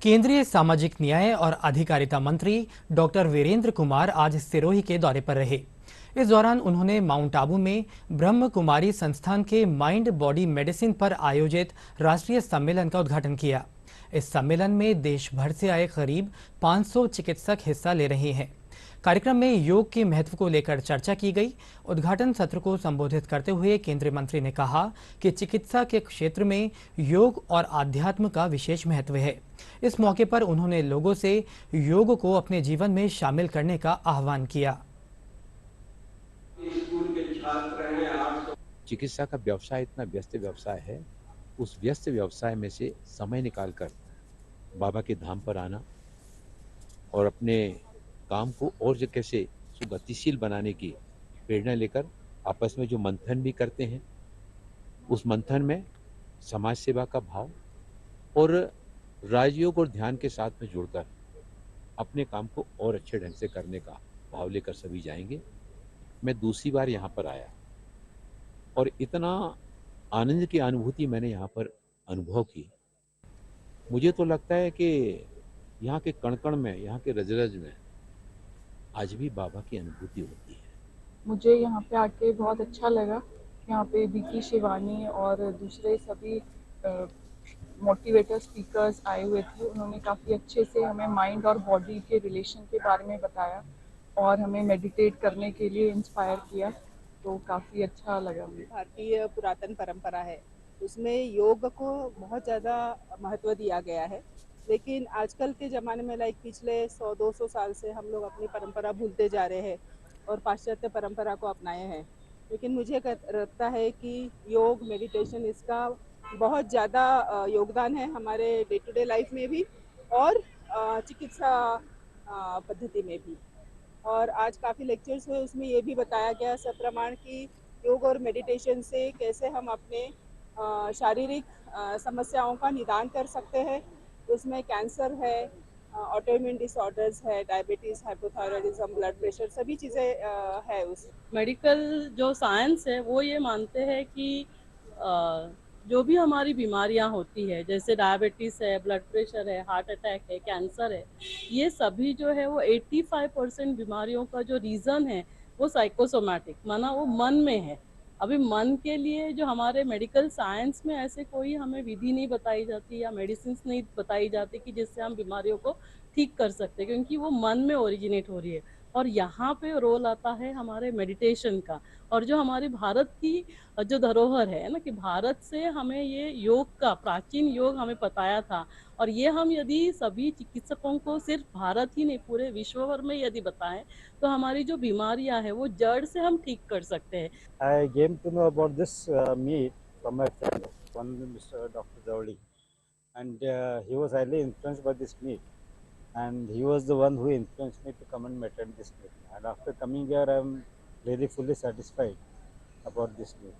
केंद्रीय सामाजिक न्याय और अधिकारिता मंत्री डॉक्टर वीरेंद्र कुमार आज सिरोही के दौरे पर रहे। इस दौरान उन्होंने माउंट आबू में ब्रह्म कुमारी संस्थान के माइंड बॉडी मेडिसिन पर आयोजित राष्ट्रीय सम्मेलन का उद्घाटन किया। इस सम्मेलन में देश भर से आए करीब 500 चिकित्सक हिस्सा ले रहे हैं। कार्यक्रम में योग के महत्व को लेकर चर्चा की गई। उद्घाटन सत्र को संबोधित करते हुए केंद्रीय मंत्री ने कहा कि चिकित्सा के क्षेत्र में योग और आध्यात्म का विशेष महत्व है। इस मौके पर उन्होंने लोगों से योग को अपने जीवन में शामिल करने का आह्वान किया। चिकित्सा का व्यवसाय इतना व्यस्त व्यवसाय है, उस व्यस्त व्यवसाय में से समय निकालकर बाबा के धाम पर आना और अपने काम को और जो कैसे सुगतिशील बनाने की प्रेरणा लेकर आपस में जो मंथन भी करते हैं, उस मंथन में समाज सेवा का भाव और राजयोग और ध्यान के साथ में जुड़कर अपने काम को और अच्छे ढंग से करने का भाव लेकर सभी जाएंगे। मैं दूसरी बार यहाँ पर आया और इतना आनंद की अनुभूति मैंने यहाँ पर अनुभव की। मुझे तो लगता है कि यहाँ के कण-कण में, यहाँ के रज-रज में आज भी बाबा की अनुभूति होती है। मुझे यहाँ पे आके बहुत अच्छा लगा। यहाँ पे बीकी शिवानी और दूसरे सभी मोटिवेटर स्पीकर्स आए हुए थे। उन्होंने काफ़ी अच्छे से हमें माइंड और बॉडी के रिलेशन के बारे में बताया और हमें मेडिटेट करने के लिए इंस्पायर किया, तो काफ़ी अच्छा लगा मुझे। भारतीय पुरातन परंपरा है, उसमें योग को बहुत ज़्यादा महत्व दिया गया है। लेकिन आजकल के ज़माने में पिछले 100-200 साल से हम लोग अपनी परंपरा भूलते जा रहे हैं और पाश्चात्य परंपरा को अपनाए हैं। लेकिन मुझे लगता है कि योग, मेडिटेशन, इसका बहुत ज़्यादा योगदान है हमारे डे टू डे लाइफ में भी और चिकित्सा पद्धति में भी। और आज काफ़ी लेक्चर्स हुए, उसमें ये भी बताया गया सप्रमाण की योग और मेडिटेशन से कैसे हम अपने शारीरिक समस्याओं का निदान कर सकते हैं। उसमें कैंसर है, ऑटोइम्यून डिसऑर्डर्स है, डायबिटीज़, हाइपोथायरायडिज्म, ब्लड प्रेशर, सभी चीज़ें है उस मेडिकल जो साइंस है वो ये मानते हैं कि जो भी हमारी बीमारियां होती है, जैसे डायबिटीज़ है, ब्लड प्रेशर है, हार्ट अटैक है, कैंसर है, ये सभी जो है वो 85% बीमारियों का जो रीज़न है वो साइकोसोमैटिक, माना वो मन में है। अभी मन के लिए जो हमारे मेडिकल साइंस में ऐसे कोई हमें विधि नहीं बताई जाती या मेडिसिन नहीं बताई जाती कि जिससे हम बीमारियों को ठीक कर सकते, क्योंकि वो मन में ओरिजिनेट हो रही है। और यहाँ पे रोल आता है हमारे मेडिटेशन का, और जो हमारी भारत की जो धरोहर है ना, कि भारत से हमें ये योग का प्राचीन योग हमें बताया था, और ये हम यदि सभी चिकित्सकों को सिर्फ भारत ही नहीं पूरे विश्व भर में यदि बताएं तो हमारी जो बीमारियां हैं वो जड़ से हम ठीक कर सकते हैं। I came to know about this meet from my friend, one Mr. Dr. Dawdi, and he was highly influenced by this meet, and he was the one who influenced me to come and attend this meet. And after coming here, I am very fully satisfied about this meet.